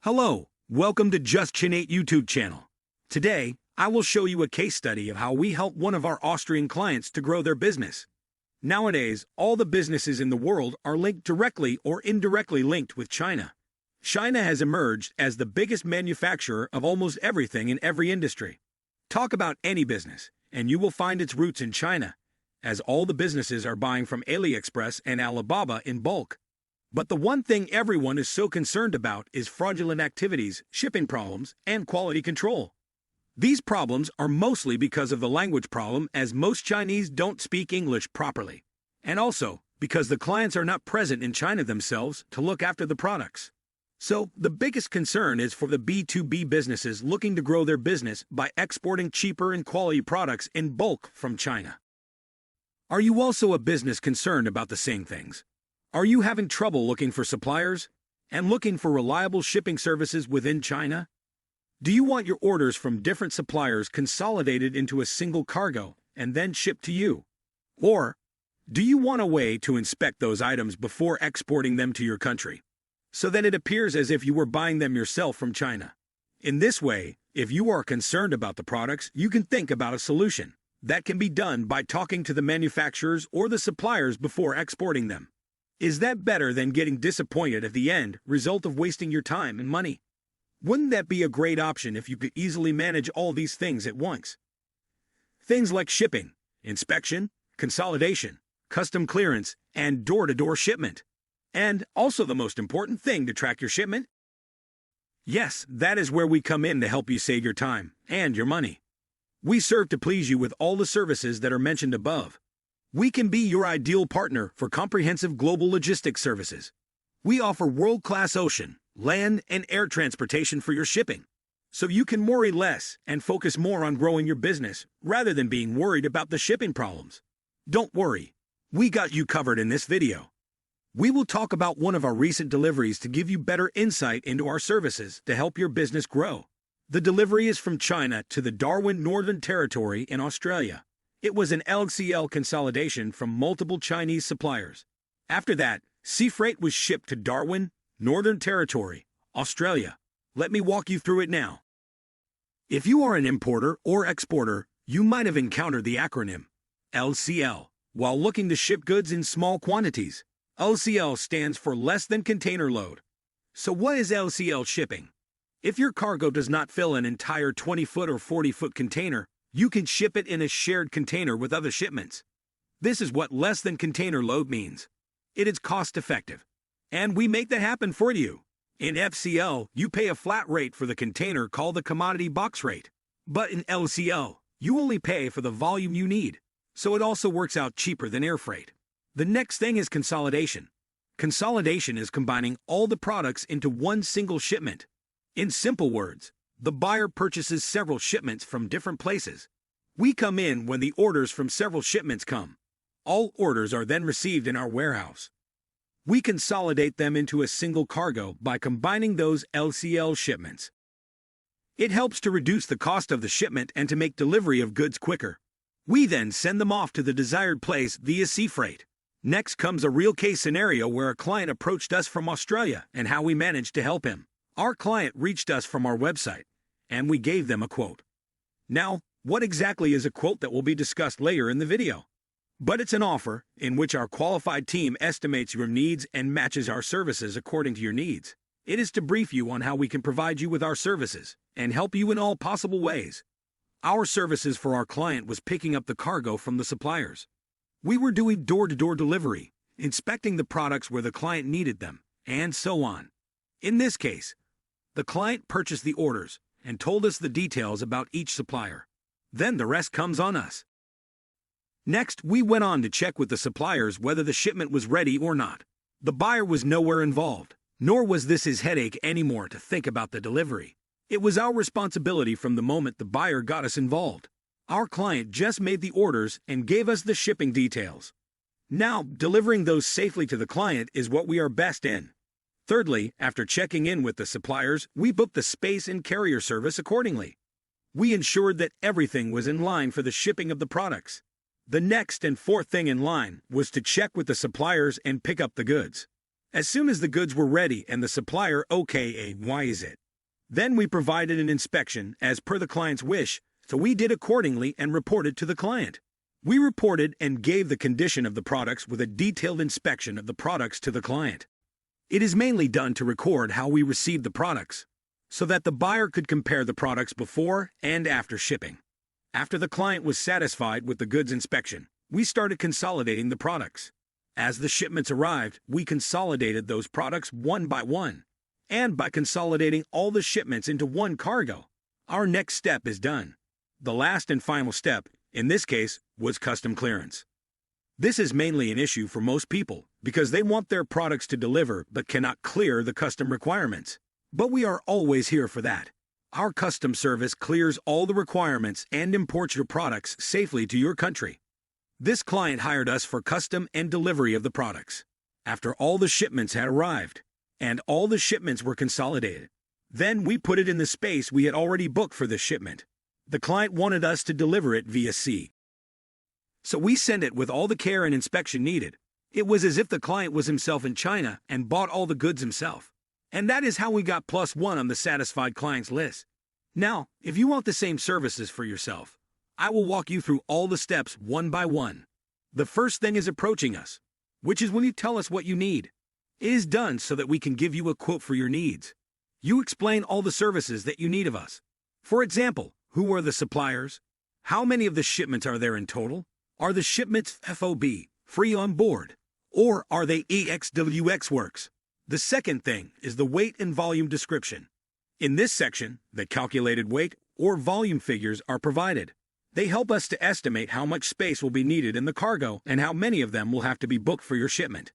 Hello, welcome to JustChinait YouTube channel. Today, I will show you a case study of how we help one of our Austrian clients to grow their business. Nowadays, all the businesses in the world are linked directly or indirectly linked with China. China has emerged as the biggest manufacturer of almost everything in every industry. Talk about any business, and you will find its roots in China, as all the businesses are buying from AliExpress and Alibaba in bulk. But the one thing everyone is so concerned about is fraudulent activities, shipping problems, and quality control. These problems are mostly because of the language problem, as most Chinese don't speak English properly, and also because the clients are not present in China themselves to look after the products. So, the biggest concern is for the B2B businesses looking to grow their business by exporting cheaper and quality products in bulk from China. Are you also a business concerned about the same things? Are you having trouble looking for suppliers and looking for reliable shipping services within China? Do you want your orders from different suppliers consolidated into a single cargo and then shipped to you? Or do you want a way to inspect those items before exporting them to your country, so that it appears as if you were buying them yourself from China? In this way, if you are concerned about the products, you can think about a solution that can be done by talking to the manufacturers or the suppliers before exporting them. Is that better than getting disappointed at the end result of wasting your time and money? Wouldn't that be a great option if you could easily manage all these things at once? Things like shipping, inspection, consolidation, custom clearance, and door-to-door shipment. And also the most important thing to track your shipment? Yes, that is where we come in to help you save your time and your money. We serve to please you with all the services that are mentioned above. We can be your ideal partner for comprehensive global logistics services. We offer world-class ocean, land, and air transportation for your shipping, so you can worry less and focus more on growing your business rather than being worried about the shipping problems. Don't worry, we got you covered in this video. We will talk about one of our recent deliveries to give you better insight into our services to help your business grow. The delivery is from China to the Darwin Northern Territory in Australia. It was an LCL consolidation from multiple Chinese suppliers. After that, sea freight was shipped to Darwin, Northern Territory, Australia. Let me walk you through it now. If you are an importer or exporter, you might have encountered the acronym LCL while looking to ship goods in small quantities. LCL stands for less than container load. So what is LCL shipping? If your cargo does not fill an entire 20-foot or 40-foot container, you can ship it in a shared container with other shipments. This is what less than container load means. It is cost-effective, and we make that happen for you. In FCL, you pay a flat rate for the container called the commodity box rate. But in LCL, you only pay for the volume you need, so it also works out cheaper than air freight. The next thing is consolidation. Consolidation is combining all the products into one single shipment. In simple words, the buyer purchases several shipments from different places. We come in when the orders from several shipments come. All orders are then received in our warehouse. We consolidate them into a single cargo by combining those LCL shipments. It helps to reduce the cost of the shipment and to make delivery of goods quicker. We then send them off to the desired place via sea freight. Next comes a real case scenario where a client approached us from Australia and how we managed to help him. Our client reached us from our website, and we gave them a quote. Now, what exactly is a quote that will be discussed later in the video? But it's an offer in which our qualified team estimates your needs and matches our services according to your needs. It is to brief you on how we can provide you with our services and help you in all possible ways. Our services for our client was picking up the cargo from the suppliers. We were doing door-to-door delivery, inspecting the products where the client needed them, and so on. In this case, the client purchased the orders and told us the details about each supplier. Then the rest comes on us. Next, we went on to check with the suppliers whether the shipment was ready or not. The buyer was nowhere involved, nor was this his headache anymore to think about the delivery. It was our responsibility from the moment the buyer got us involved. Our client just made the orders and gave us the shipping details. Now, delivering those safely to the client is what we are best in. Thirdly, after checking in with the suppliers, we booked the space and carrier service accordingly. We ensured that everything was in line for the shipping of the products. The next and fourth thing in line was to check with the suppliers and pick up the goods. As soon as the goods were ready and the supplier why is it? Then we provided an inspection as per the client's wish, so we did accordingly and reported to the client. We reported and gave the condition of the products with a detailed inspection of the products to the client. It is mainly done to record how we received the products, so that the buyer could compare the products before and after shipping. After the client was satisfied with the goods inspection, we started consolidating the products. As the shipments arrived, we consolidated those products one by one. And by consolidating all the shipments into one cargo, our next step is done. The last and final step, in this case, was custom clearance. This is mainly an issue for most people because they want their products to deliver but cannot clear the custom requirements. But we are always here for that. Our custom service clears all the requirements and imports your products safely to your country. This client hired us for custom and delivery of the products. After all the shipments had arrived, and all the shipments were consolidated, then we put it in the space we had already booked for the shipment. The client wanted us to deliver it via sea. So we sent it with all the care and inspection needed. It was as if the client was himself in China and bought all the goods himself. And that is how we got +1 on the satisfied clients list. Now, if you want the same services for yourself, I will walk you through all the steps one by one. The first thing is approaching us, which is when you tell us what you need. It is done so that we can give you a quote for your needs. You explain all the services that you need of us. For example, who are the suppliers? How many of the shipments are there in total? Are the shipments FOB, free on board? Or are they EXWX works? The second thing is the weight and volume description. In this section, the calculated weight or volume figures are provided. They help us to estimate how much space will be needed in the cargo and how many of them will have to be booked for your shipment.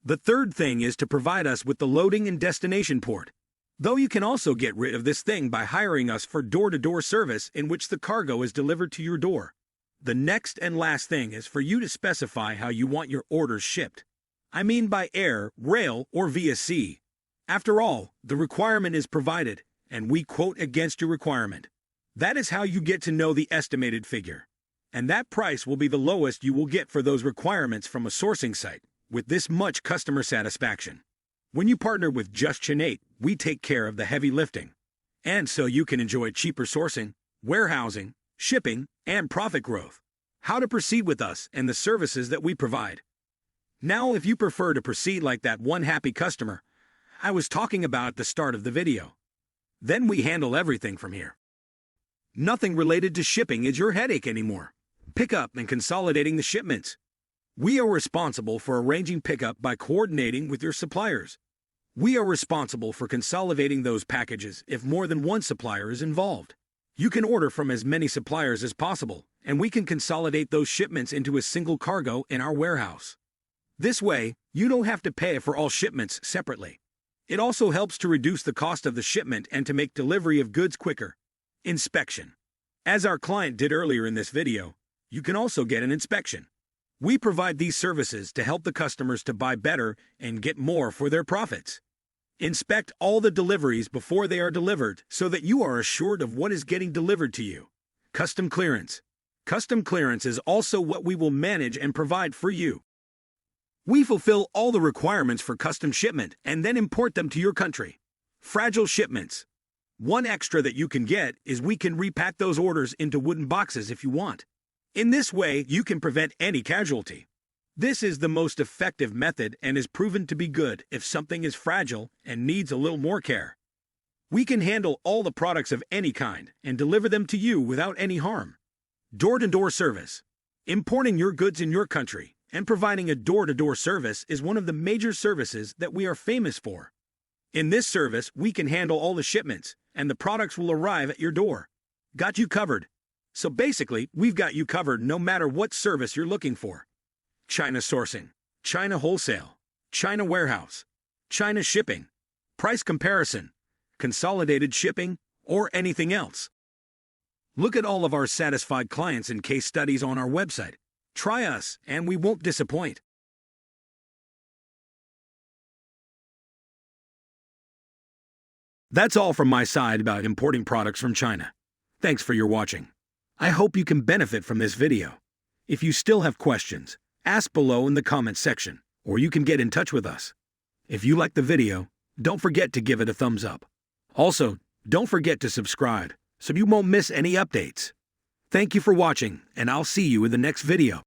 The third thing is to provide us with the loading and destination port. Though you can also get rid of this thing by hiring us for door-to-door service in which the cargo is delivered to your door. The next and last thing is for you to specify how you want your orders shipped. I mean by air, rail, or via sea. After all, the requirement is provided, and we quote against your requirement. That is how you get to know the estimated figure. And that price will be the lowest you will get for those requirements from a sourcing site, with this much customer satisfaction. When you partner with JustChinait, we take care of the heavy lifting. And so you can enjoy cheaper sourcing, warehousing, shipping, and profit growth. How to proceed with us and the services that we provide. Now, if you prefer to proceed like that one happy customer I was talking about at the start of the video, then we handle everything from here. Nothing related to shipping is your headache anymore. Pickup and consolidating the shipments. We are responsible for arranging pickup by coordinating with your suppliers. We are responsible for consolidating those packages if more than one supplier is involved. You can order from as many suppliers as possible, and we can consolidate those shipments into a single cargo in our warehouse. This way, you don't have to pay for all shipments separately. It also helps to reduce the cost of the shipment and to make delivery of goods quicker. Inspection. As our client did earlier in this video, you can also get an inspection. We provide these services to help the customers to buy better and get more for their profits. Inspect all the deliveries before they are delivered so that you are assured of what is getting delivered to you. Custom clearance. Custom clearance is also what we will manage and provide for you. We fulfill all the requirements for custom shipment and then import them to your country. Fragile shipments. One extra that you can get is we can repack those orders into wooden boxes if you want. In this way, you can prevent any casualty. This is the most effective method and is proven to be good if something is fragile and needs a little more care. We can handle all the products of any kind and deliver them to you without any harm. Door-to-door service. Importing your goods in your country and providing a door-to-door service is one of the major services that we are famous for. In this service, we can handle all the shipments, and the products will arrive at your door. Got you covered. So basically, we've got you covered no matter what service you're looking for. China sourcing, China wholesale, China warehouse, China shipping, price comparison, consolidated shipping, or anything else. Look at all of our satisfied clients and case studies on our website. Try us, and we won't disappoint. That's all from my side about importing products from China. Thanks for your watching. I hope you can benefit from this video. If you still have questions, ask below in the comments section, or you can get in touch with us. If you like the video, don't forget to give it a thumbs up. Also, don't forget to subscribe so you won't miss any updates. Thank you for watching, and I'll see you in the next video.